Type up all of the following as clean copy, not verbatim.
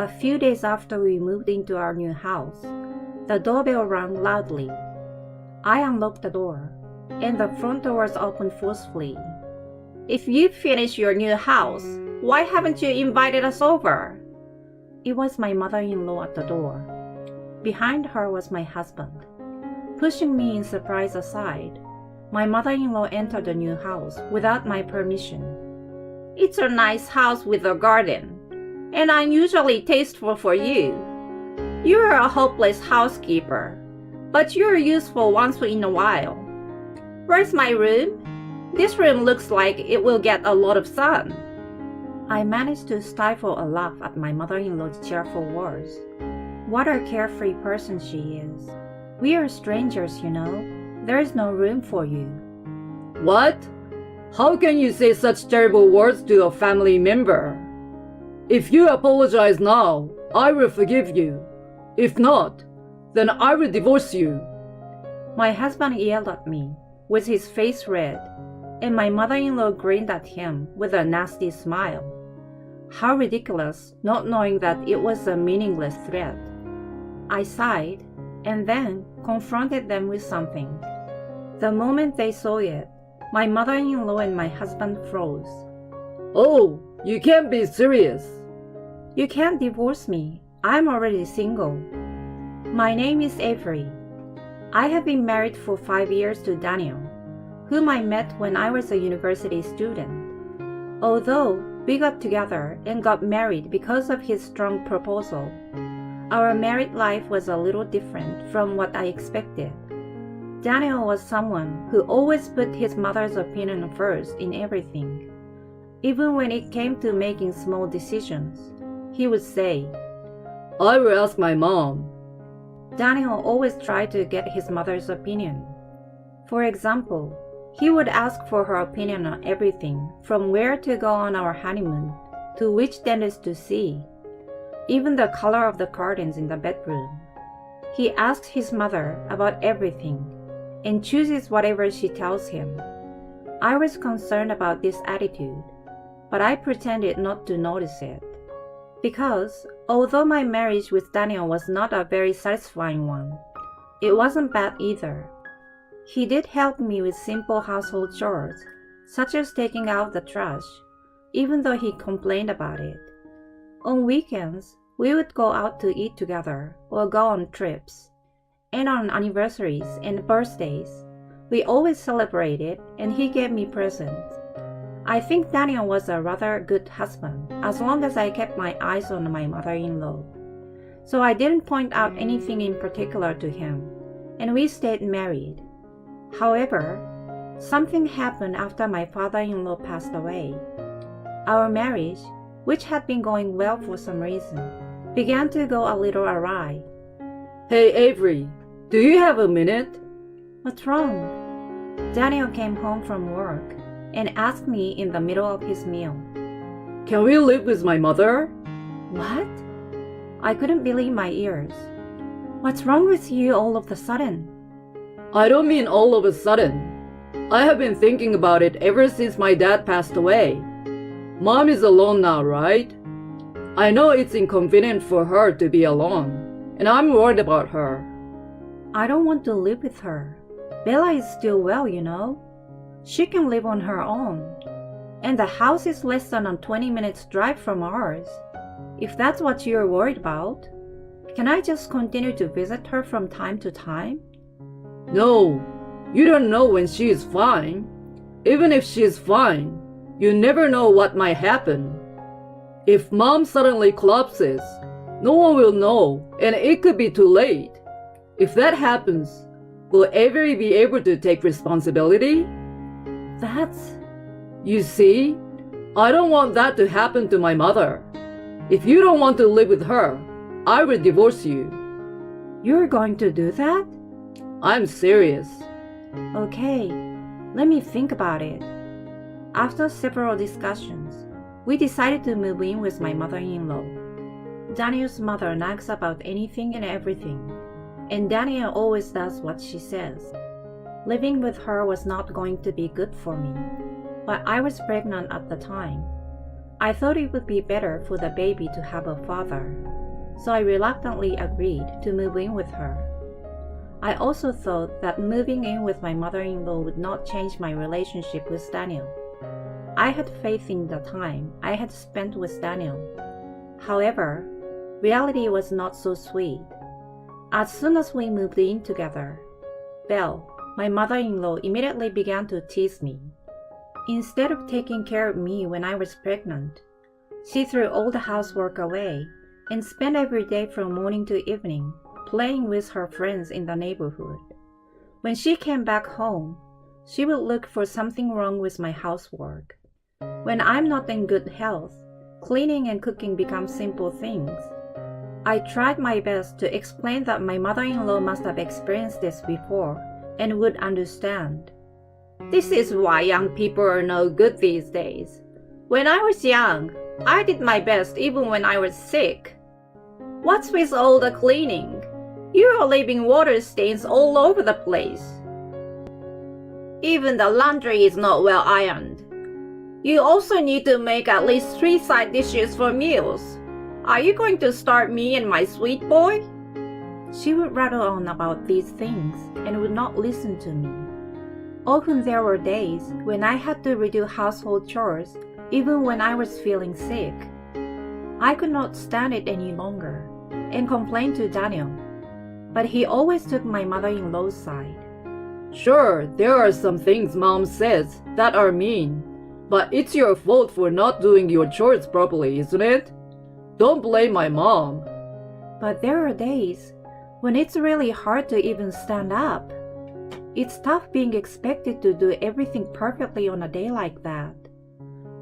A few days after we moved into our new house, the doorbell rang loudly. I unlocked the door, and the front door was opened forcefully. "If you've finished your new house, why haven't you invited us over?" It was my mother-in-law at the door. Behind her was my husband. Pushing me in surprise aside, my mother-in-law entered the new house without my permission. "It's a nice house with a garden, and unusually tasteful for you. You're a hopeless housekeeper, but you're useful once in a while. Where's my room? This room looks like it will get a lot of sun." I managed to stifle a laugh at my mother-in-law's cheerful words. What a carefree person she is. "We are strangers, you know. There is no room for you." What? How can you say such terrible words to a family member? If you apologize now, I will forgive you. If not, then I will divorce you. My husband yelled at me, with his face red, and my mother-in-law grinned at him with a nasty smile. How ridiculous, not knowing that it was a meaningless threat. I sighed, and then confronted them with something. The moment they saw it, my mother-in-law and my husband froze. Oh, you can't be serious. "You can't divorce me. I'm already single." My name is Avery. I have been married for 5 years to Daniel, whom I met when I was a university student. Although we got together and got married because of his strong proposal, our married life was a little different from what I expected. Daniel was someone who always put his mother's opinion first in everything. Even when it came to making small decisions, he would say, I will ask my mom. Daniel always tried to get his mother's opinion. For example, he would ask for her opinion on everything from where to go on our honeymoon to which dentist to see, even the color of the curtains in the bedroom. He asks his mother about everything and chooses whatever she tells him. I was concerned about this attitude, but I pretended not to notice it. Because although my marriage with Daniel was not a very satisfying one, it wasn't bad either. He did help me with simple household chores, such as taking out the trash, even though he complained about it. On weekends, we would go out to eat together or go on trips. And on anniversaries and birthdays, we always celebrated and he gave me presents. I think Daniel was a rather good husband as long as I kept my eyes on my mother-in-law. So I didn't point out anything in particular to him, and we stayed married. However, something happened after my father-in-law passed away. Our marriage, which had been going well for some reason, began to go a little awry. Hey Avery, do you have a minute? What's wrong? Daniel came home from work and asked me in the middle of his meal. Can we live with my mother? What? I couldn't believe my ears. What's wrong with you all of a sudden? I don't mean all of a sudden. I have been thinking about it ever since my dad passed away. Mom is alone now, right? I know it's inconvenient for her to be alone, and I'm worried about her. I don't want to live with her. Bella is still well, you know. She can live on her own. And the house is less than a 20-minute drive from ours. If that's what you're worried about, can I just continue to visit her from time to time? No, you don't know when she is fine. Even if she is fine, you never know what might happen. If Mom suddenly collapses, no one will know, and it could be too late. If that happens, will Avery be able to take responsibility? You see, I don't want that to happen to my mother. If you don't want to live with her, I will divorce you. You're going to do that? I'm serious. Okay, let me think about it. After several discussions, we decided to move in with my mother-in-law. Daniel's mother nags about anything and everything, and Daniel always does what she says. Living with her was not going to be good for me, but I was pregnant at the time. I thought it would be better for the baby to have a father, so I reluctantly agreed to move in with her. I also thought that moving in with my mother-in-law would not change my relationship with Daniel. I had faith in the time I had spent with Daniel. However, reality was not so sweet. As soon as we moved in together, Belle, my mother-in-law, immediately began to tease me. Instead of taking care of me when I was pregnant, she threw all the housework away and spent every day from morning to evening playing with her friends in the neighborhood. When she came back home, she would look for something wrong with my housework. When I'm not in good health, cleaning and cooking become simple things. I tried my best to explain that my mother-in-law must have experienced this before and would understand. This is why young people are no good these days. When I was young, I did my best even when I was sick. What's with all the cleaning? You are leaving water stains all over the place. Even the laundry is not well ironed. You also need to make at least 3 side dishes for meals. Are you going to starve me and my sweet boy? She would rattle on about these things and would not listen to me. Often there were days when I had to redo household chores even when I was feeling sick. I could not stand it any longer and complained to Daniel, but he always took my mother-in-law's side. Sure, there are some things Mom says that are mean, but it's your fault for not doing your chores properly, isn't it? Don't blame my mom. But there are days when it's really hard to even stand up. It's tough being expected to do everything perfectly on a day like that.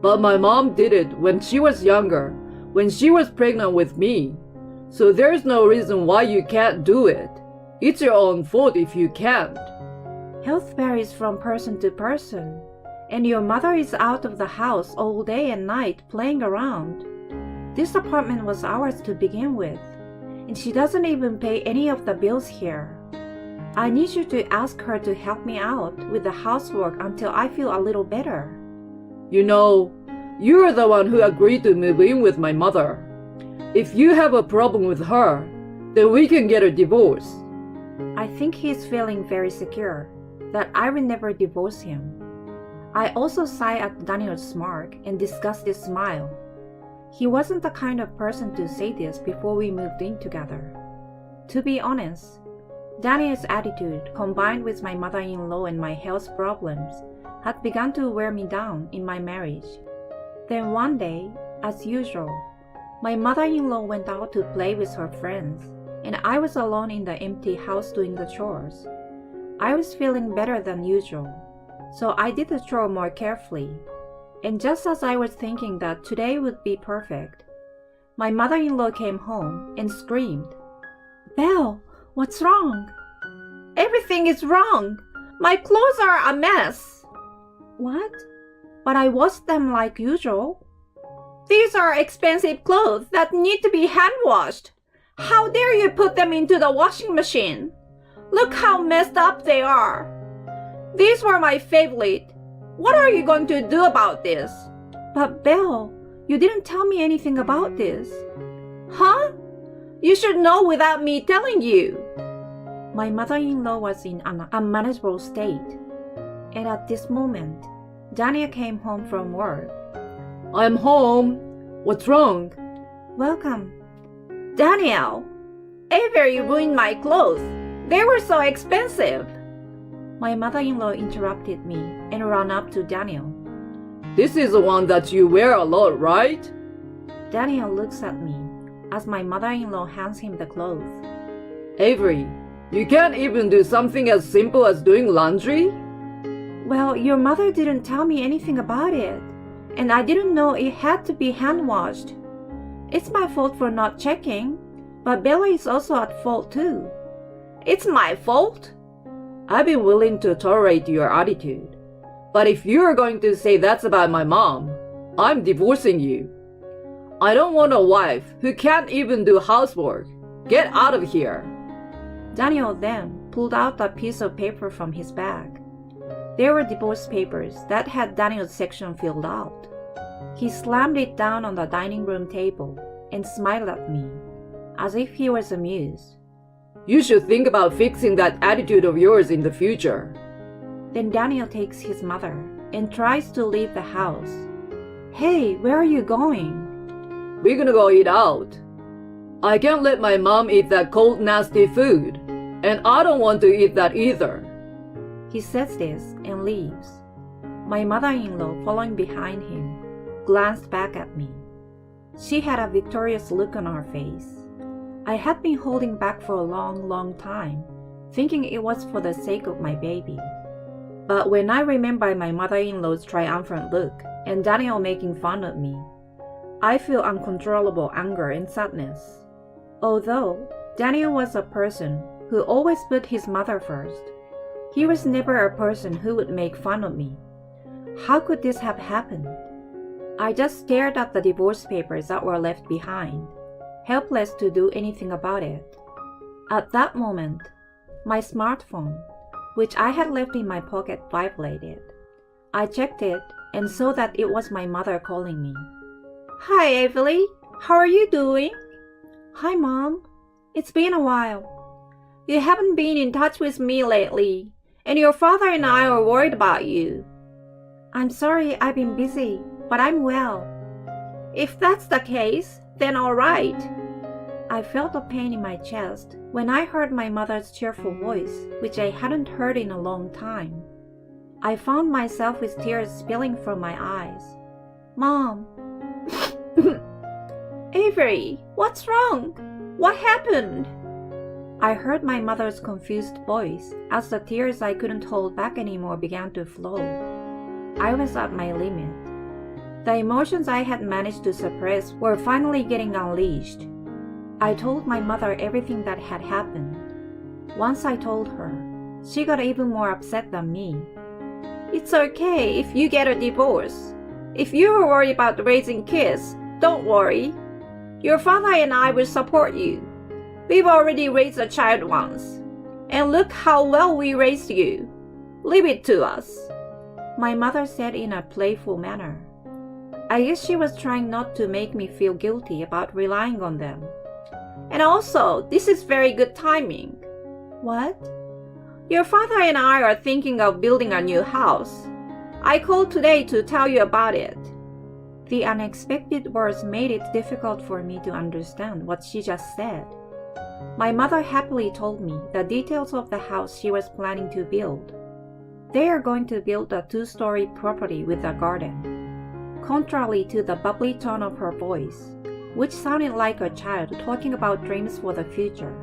But my mom did it when she was younger, when she was pregnant with me. So there's no reason why you can't do it. It's your own fault if you can't. Health varies from person to person, and your mother is out of the house all day and night playing around. This apartment was ours to begin with, and she doesn't even pay any of the bills here. I need you to ask her to help me out with the housework until I feel a little better. You know, you're the one who agreed to move in with my mother. If you have a problem with her, then we can get a divorce. I think he's feeling very secure that I will never divorce him. I also sigh at Daniel's smirk and disgusted smile. He wasn't the kind of person to say this before we moved in together. To be honest, Daniel's attitude, combined with my mother-in-law and my health problems, had begun to wear me down in my marriage. Then one day, as usual, my mother-in-law went out to play with her friends, and I was alone in the empty house doing the chores. I was feeling better than usual, so I did the chore more carefully. And just as I was thinking that today would be perfect, my mother-in-law came home and screamed, "Belle, what's wrong?" "Everything is wrong. My clothes are a mess." "What? But I washed them like usual." "These are expensive clothes that need to be hand-washed. How dare you put them into the washing machine? Look how messed up they are. These were my favorite. What are you going to do about this?" "But Belle, you didn't tell me anything about this." "Huh? You should know without me telling you." My mother-in-law was in an unmanageable state, and at this moment, Daniel came home from work. I'm home. What's wrong? "Welcome." "Daniel, Avery ruined my clothes. They were so expensive." My mother-in-law interrupted me and ran up to Daniel. This is the one that you wear a lot, right? Daniel looks at me as my mother-in-law hands him the clothes. Avery, you can't even do something as simple as doing laundry? "Well, your mother didn't tell me anything about it, and I didn't know it had to be hand-washed. It's my fault for not checking, but Bella is also at fault too." "It's my fault?" I've been willing to tolerate your attitude, but if you're going to say that's about my mom, I'm divorcing you. I don't want a wife who can't even do housework. Get out of here. Daniel then pulled out a piece of paper from his bag. There were divorce papers that had Daniel's section filled out. He slammed it down on the dining room table and smiled at me, as if he was amused. You should think about fixing that attitude of yours in the future. Then Daniel takes his mother and tries to leave the house. Hey, where are you going? We're gonna go eat out. I can't let my mom eat that cold, nasty food, and I don't want to eat that either. He says this and leaves. My mother-in-law, following behind him, glanced back at me. She had a victorious look on her face. I had been holding back for a long time, thinking it was for the sake of my baby. But when I remember my mother-in-law's triumphant look and Daniel making fun of me, I feel uncontrollable anger and sadness. Although Daniel was a person who always put his mother first, he was never a person who would make fun of me. How could this have happened? I just stared at the divorce papers that were left behind, helpless to do anything about it. At that moment, my smartphone, which I had left in my pocket, vibrated. I checked it and saw that it was my mother calling me. Hi, Evelyn. How are you doing? Hi, Mom. It's been a while. You haven't been in touch with me lately, and your father and I are worried about you. I'm sorry I've been busy, but I'm well. If that's the case, then all right. I felt a pain in my chest when I heard my mother's cheerful voice, which I hadn't heard in a long time. I found myself with tears spilling from my eyes. Mom. Avery, what's wrong? What happened? I heard my mother's confused voice as the tears I couldn't hold back anymore began to flow. I was at my limit. The emotions I had managed to suppress were finally getting unleashed. I told my mother everything that had happened. Once I told her, she got even more upset than me. It's okay if you get a divorce. If you're worried about raising kids, don't worry. Your father and I will support you. We've already raised a child once. And look how well we raised you. Leave it to us. My mother said in a playful manner. I guess she was trying not to make me feel guilty about relying on them. And also, this is very good timing. What? Your father and I are thinking of building a new house. I called today to tell you about it. The unexpected words made it difficult for me to understand what she just said. My mother happily told me the details of the house she was planning to build. They are going to build a 2-story property with a garden. Contrary to the bubbly tone of her voice, which sounded like a child talking about dreams for the future,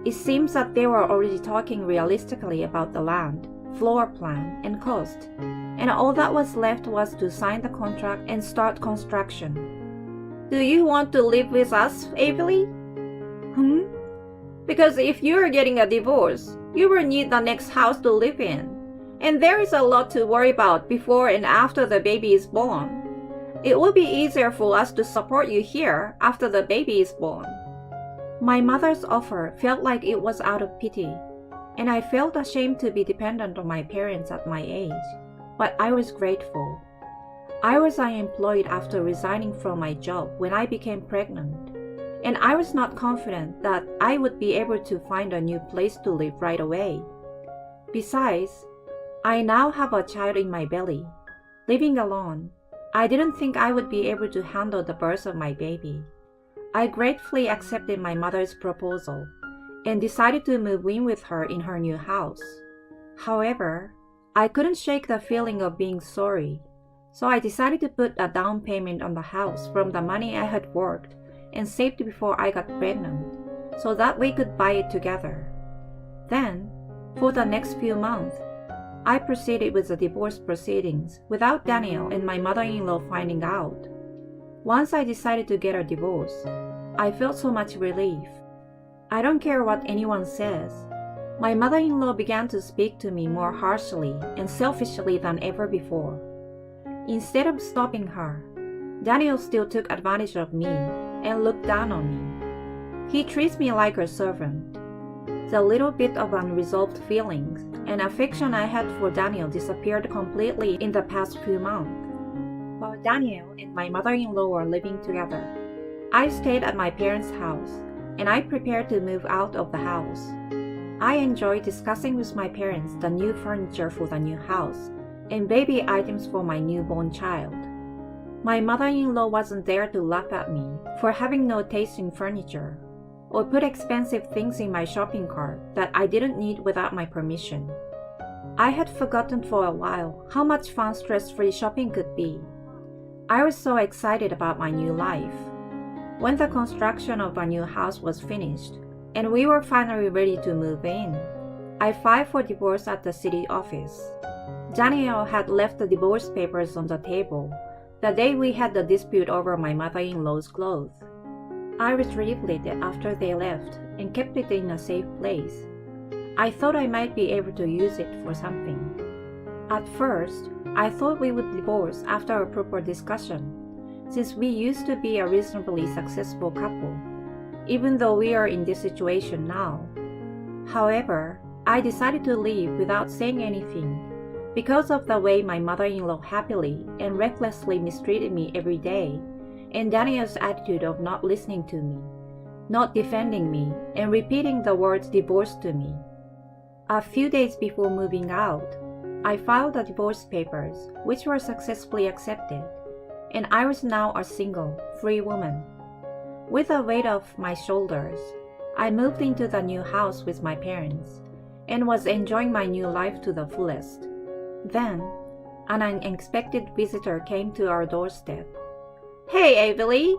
it seems that they were already talking realistically about the land, floor plan, and cost, and all that was left was to sign the contract and start construction. Do you want to live with us, Avery? Because if you're getting a divorce, you will need the next house to live in, and there is a lot to worry about before and after the baby is born. It will be easier for us to support you here after the baby is born. My mother's offer felt like it was out of pity, and I felt ashamed to be dependent on my parents at my age, but I was grateful. I was unemployed after resigning from my job when I became pregnant, and I was not confident that I would be able to find a new place to live right away. Besides, I now have a child in my belly. Living alone, I didn't think I would be able to handle the birth of my baby. I gratefully accepted my mother's proposal and decided to move in with her in her new house. However, I couldn't shake the feeling of being sorry, so I decided to put a down payment on the house from the money I had worked and saved before I got pregnant, so that we could buy it together. Then, for the next few months, I proceeded with the divorce proceedings without Daniel and my mother-in-law finding out. Once I decided to get a divorce, I felt so much relief. I don't care what anyone says. My mother-in-law began to speak to me more harshly and selfishly than ever before. Instead of stopping her, Daniel still took advantage of me and looked down on me. He treats me like a servant. The little bit of unresolved feelings and affection I had for Daniel disappeared completely in the past few months. while Daniel and my mother-in-law were living together. I stayed at my parents' house, and I prepared to move out of the house. I enjoyed discussing with my parents the new furniture for the new house and baby items for my newborn child. My mother-in-law wasn't there to laugh at me for having no taste in furniture, or put expensive things in my shopping cart that I didn't need without my permission. I had forgotten for a while how much fun stress-free shopping could be. I was so excited about my new life. When the construction of our new house was finished, and we were finally ready to move in, I filed for divorce at the city office. Daniel had left the divorce papers on the table the day we had the dispute over my mother-in-law's clothes. I retrieved it after they left and kept it in a safe place. I thought I might be able to use it for something. At first, I thought we would divorce after a proper discussion, since we used to be a reasonably successful couple, even though we are in this situation now. However, I decided to leave without saying anything because of the way my mother-in-law happily and recklessly mistreated me every day, and Daniel's attitude of not listening to me, not defending me, and repeating the words divorce to me. A few days before moving out, I filed the divorce papers, which were successfully accepted, and I was now a single, free woman. With the weight off my shoulders, I moved into the new house with my parents, and was enjoying my new life to the fullest. Then, an unexpected visitor came to our doorstep. "Hey, Avery!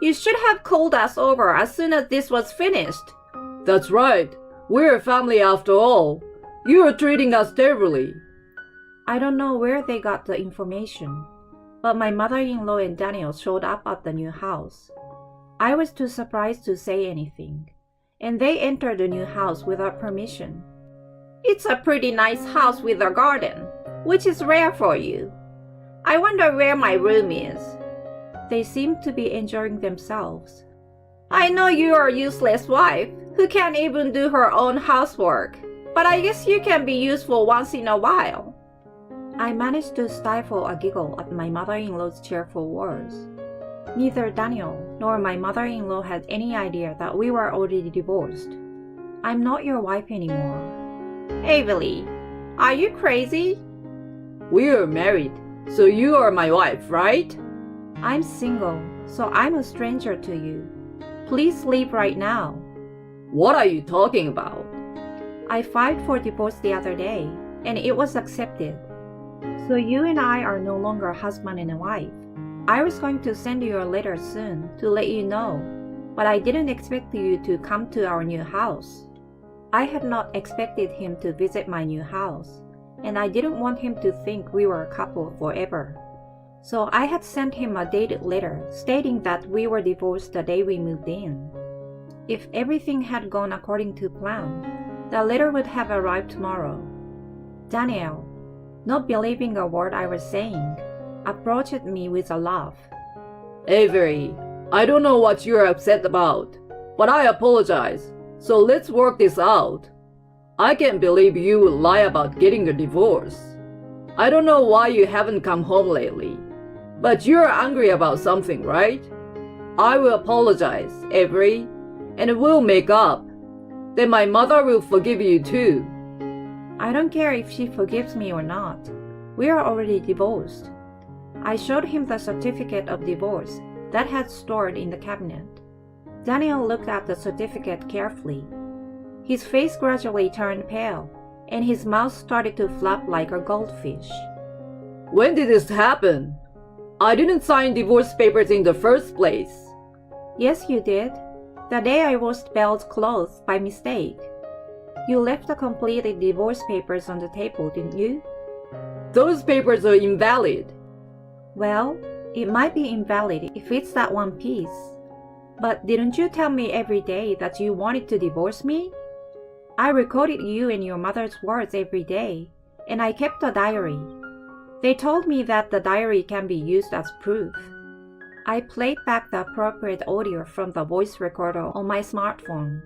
You should have called us over as soon as this was finished." That's right. We're a family after all. You are treating us terribly. I don't know where they got the information, but my mother-in-law and Daniel showed up at the new house. I was too surprised to say anything, and they entered the new house without permission. "It's a pretty nice house with a garden, which is rare for you. I wonder where my room is." They seemed to be enjoying themselves. "I know you're a useless wife who can't even do her own housework, but I guess you can be useful once in a while." I managed to stifle a giggle at my mother-in-law's cheerful words. Neither Daniel nor my mother-in-law had any idea that we were already divorced. "I'm not your wife anymore." "Avery, are you crazy?" We are married, so you are my wife, right? "I'm single, so I'm a stranger to you. Please leave right now." What are you talking about? I filed for divorce the other day, and it was accepted. So you and I are no longer husband and wife. I was going to send you a letter soon to let you know, but I didn't expect you to come to our new house. I had not expected him to visit my new house, and I didn't want him to think we were a couple forever. So I had sent him a dated letter stating that we were divorced the day we moved in. If everything had gone according to plan, the letter would have arrived tomorrow. Daniel, not believing a word I was saying, approached me with a laugh. Avery, I don't know what you're upset about, but I apologize, so let's work this out. I can't believe you would lie about getting a divorce. I don't know why you haven't come home lately, but you're angry about something, right? I will apologize, Avery, and we'll make up. Then my mother will forgive you too. I don't care if she forgives me or not. We are already divorced. I showed him the certificate of divorce that had stored in the cabinet. Daniel looked at the certificate carefully. His face gradually turned pale, and his mouth started to flap like a goldfish. When did this happen? I didn't sign divorce papers in the first place. Yes, you did. The day I washed Belle's clothes by mistake. You left the completed divorce papers on the table, didn't you? Those papers are invalid. Well, it might be invalid if it's that one piece. But didn't you tell me every day that you wanted to divorce me? I recorded you and your mother's words every day, and I kept a diary. They told me that the diary can be used as proof. I played back the appropriate audio from the voice recorder on my smartphone.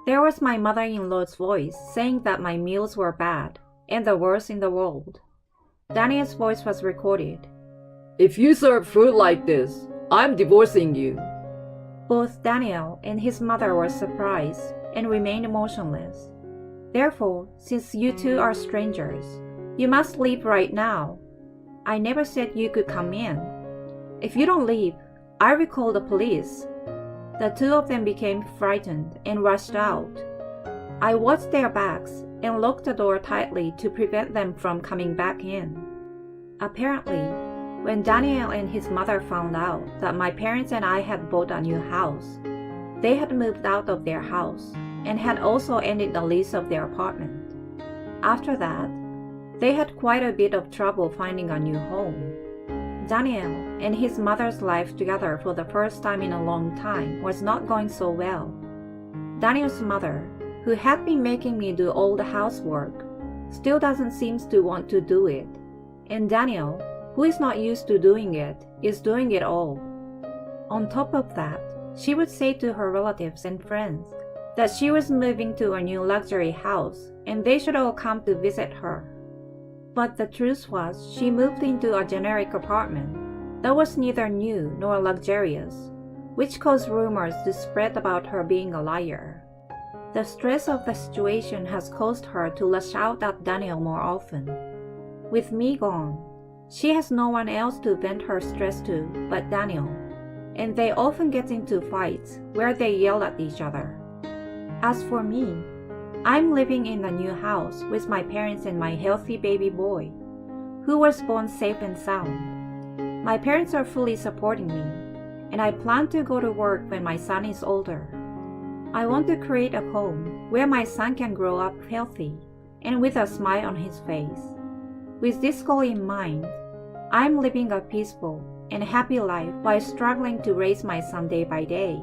There was my mother-in-law's voice saying that my meals were bad and the worst in the world. Daniel's voice was recorded. If you serve food like this, I'm divorcing you. Both Daniel and his mother were surprised and remained motionless. Therefore, since you two are strangers, you must leave right now. I never said you could come in. If you don't leave, I will call the police. The two of them became frightened and rushed out. I watched their backs and locked the door tightly to prevent them from coming back in. Apparently, when Daniel and his mother found out that my parents and I had bought a new house, they had moved out of their house and had also ended the lease of their apartment. After that, they had quite a bit of trouble finding a new home. Daniel and his mother's life together for the first time in a long time was not going so well. Daniel's mother, who had been making me do all the housework, still doesn't seem to want to do it, and Daniel, who is not used to doing it, is doing it all. On top of that, she would say to her relatives and friends that she was moving to a new luxury house and they should all come to visit her. But the truth was, she moved into a generic apartment that was neither new nor luxurious, which caused rumors to spread about her being a liar. The stress of the situation has caused her to lash out at Daniel more often. With me gone, she has no one else to vent her stress to but Daniel, and they often get into fights where they yell at each other. As for me, I'm living in a new house with my parents and my healthy baby boy, who was born safe and sound. My parents are fully supporting me, and I plan to go to work when my son is older. I want to create a home where my son can grow up healthy and with a smile on his face. With this goal in mind, I'm living a peaceful and happy life while struggling to raise my son day by day.